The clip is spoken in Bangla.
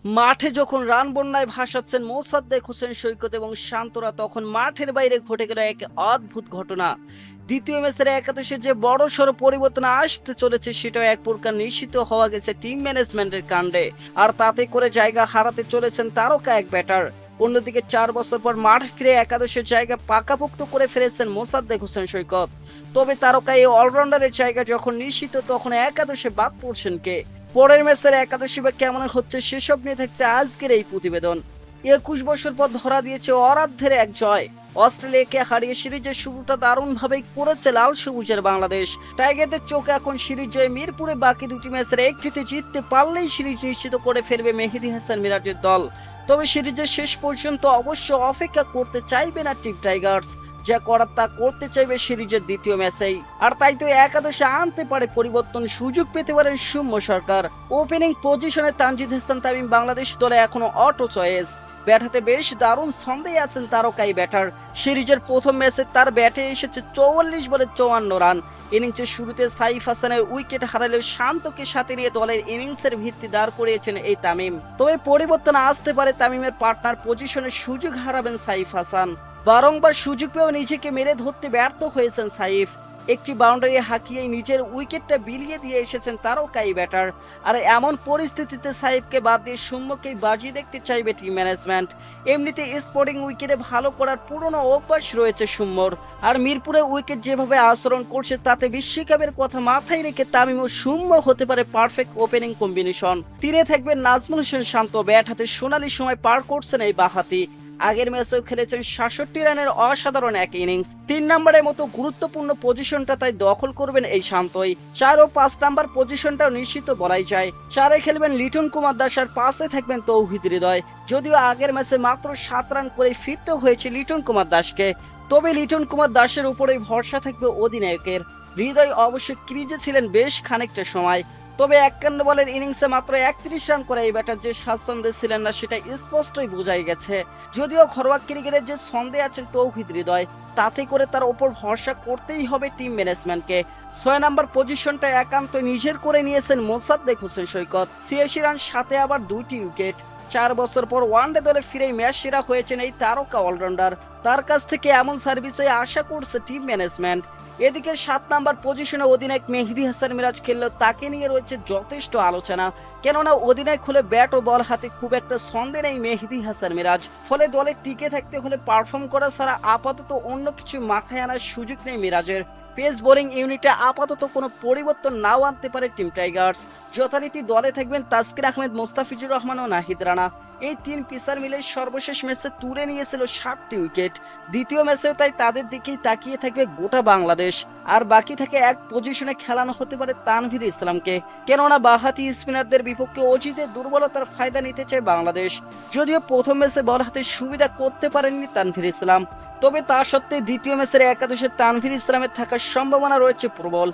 মাঠে যখন রান বন্যায় ভাসাচ্ছেন মোসাদ্দেক হোসেন সৈকত এবং শান্তরা, তখন মাঠের বাইরে ঘটে গেল এক অদ্ভুত ঘটনা। দ্বিতীয় ম্যাচের একাদশে যে বড় সড় পরিবর্তন আসতে চলেছে সেটাও এক প্রকার নিশ্চিত হওয়া গেছে টিম ম্যানেজমেন্টের কাণ্ডে। আর তাতে করে জায়গা হারাতে চলেছেন তারকা এক ব্যাটার। অন্যদিকে 4 বছর পর মাঠ ফিরে একাদশের জায়গা পাকাপোক্ত করে ফেলেছেন মোসাদ্দেক হোসেন সৈকত। তবে তারকা এই অলরাউন্ডারের জায়গা যখন নিশ্চিত, তখন একাদশে বাদ পড়ছেন কে? পরের ম্যাচের একাদশী বা কেমন হচ্ছে সেসব নিয়ে থাকছে আজকের এই প্রতিবেদন। 21 বছর পর ধরা দিয়েছে অরাধ্যের এক জয়। অস্ট্রেলিয়াকে হারিয়ে সিরিজের শুরুটা দারুণ ভাবেই করেছে লাল সবুজের বাংলাদেশ। টাইগারদের চোখে এখন সিরিজ জয়ে মিরপুরে বাকি দুটি ম্যাচের একটিতে জিততে পারলেই সিরিজ নিশ্চিত করে ফেলবে মেহেদী হাসান মিরাজের দল। তবে সিরিজের শেষ পর্যন্ত অবশ্য অপেক্ষা করতে চাইবে না টিম টাইগার্স। যা করার তা করতে চাইবে সিরিজের দ্বিতীয় ম্যাচেই। আর তাই তো একাদশে আনতে পারে পরিবর্তন, সুযোগ পেতে পারেন সৌম্য সরকার। ওপেনিং পজিশনে তানজিদ হাসান তামিম বাংলাদেশ দলে এখনো অটো চয়েস। ব্যাট হাতে বেশ দারুণ ছন্দে আছেন তারকাই ব্যাটার। সিরিজের প্রথম ম্যাচে তার ব্যাটে এসেছে 44 বলে 54 রান। ইনিংসের শুরুতে সাইফ হাসানের উইকেট হারালেও শান্তকে সাথে নিয়ে দলের ইনিংসের ভিত্তি দাঁড় করিয়েছেন এই তামিম। তবে পরিবর্তন আসতে পারে তামিমের পার্টনার পজিশনে, সুযোগ হারাবেন সাইফ হাসান। বারংবার সুযোগ পেয়েও নিজেকে মেরে ধরতে ব্যর্থ হয়েছেন সাইফ। একটি বাউন্ডারি হাঁকিয়ে নিজের উইকেটটা বিলিয়ে দিয়ে এসেছেন তারকাই ব্যাটার। আর এমন পরিস্থিতিতে সাইফকে বাদ দিয়ে সৌম্যকেই বাজি দেখতে চাইবে টিম ম্যানেজমেন্ট। এমনিতে স্পোর্টিং উইকেটে ভালো করার পুরনো অভ্যাস রয়েছে সৌম্যর। আর মিরপুরে উইকেট যেভাবে আচরণ করছে তাতে বিশ্বকাপের কথা মাথায় রেখে তামিম ও সৌম্য হতে পারে পারফেক্ট ওপেনিং কম্বিনেশন। তীরে থাকবেন নাজমুল হোসেন শান্ত, ব্যাট হাতে সোনালি সময় পার করছেন এই বাঁহাতি। আগের ম্যাচেও খেলেছেন 66 রানের অসাধারণ এক ইনিংস। 3 নম্বরের মতো গুরুত্বপূর্ণ পজিশনটা তাই দখল করবেন এই শান্তই। 4 ও 5 নাম্বার পজিশনটাও নিশ্চিত বলাই যায়। 4-এ খেলবেন লিটন কুমার দাস আর 5-এ থাকবেন তৌহিদ হৃদয়। যদিও আগের ম্যাচে মাত্র 7 রান করে ফিরতে হয়েছে লিটন কুমার দাসকে, তবে লিটন কুমার দাসের উপরেই ভরসা থাকবে অধিনায়কের। হৃদয় অবশ্য ক্রিজে ছিলেন বেশ খানিকটা সময়। তবে 51 বলের ইনিংসে মাত্র 31 রান করে এই ব্যাটার যে স্বাচ্ছন্দ্যে ছিলেন না সেটা স্পষ্টই বোঝাই গেছে। যদিও ঘরোয়া ক্রিকেটের যে ছন্দে আছেন তৌহিদ হৃদয়, তাতে করে তার ওপর ভরসা করতেই হবে টিম ম্যানেজমেন্টকে। 6 নম্বর পজিশনটা একান্ত নিজের করে নিয়েছেন মোসাদ্দেক হোসেন সৈকত। 86 রান, সাথে আবার 2টি উইকেট। 4 বছর পর ওয়ানডে দলে ফিরেই ম্যাচ সেরা হয়েছেন এই তারকা অলরাউন্ডার। তার কাছ থেকে এমন সার্ভিসই আশা করছে টিম ম্যানেজমেন্ট। এদিকে 7 নাম্বার পজিশনে অধিনায়ক মেহেদী হাসান মিরাজ খেললেও তাকে নিয়ে রয়েছে যথেষ্ট আলোচনা। কেননা অধিনায়ক হলে ব্যাট ও বল হাতে খুব একটা ছন্দে নেই মেহেদী হাসান মিরাজ। ফলে দলে টিকে থাকতে হলে পারফর্ম করা ছাড়া আপাতত অন্য কিছু মাথায় আনার সুযোগ নেই মিরাজের। পেস বোলিং ইউনিটে আপাতত কোনো পরিবর্তন নাও আনতে পারে টিম টাইগার্স। যথারীতি দলে থাকবেন তাসকিন আহমেদ, মোস্তাফিজুর রহমান ও নাহিদ রানা। এই 3 পিসার মিলে সর্বশেষ ম্যাচে তুলে নিয়েছিল 7টি উইকেট। দ্বিতীয় ম্যাচেও তাই তাদের দিকেই তাকিয়ে থাকবে গোটা বাংলাদেশ। আর বাকি থেকে এক পজিশনে খেলানো হতে পারে তানভীর ইসলামকে। কেননা বাঁহাতি স্পিনারদের বিপক্ষে অজিতের দুর্বলতার ফায়দা নিতে চায় বাংলাদেশ। যদিও প্রথম ম্যাচে বল হাতে সুবিধা করতে পারেননি তানভীর ইসলাম, তবে তা সত্ত্বেও দ্বিতীয় ম্যাচের একাদশে তানভীর ইসলামের থাকার সম্ভাবনা রয়েছে প্রবল।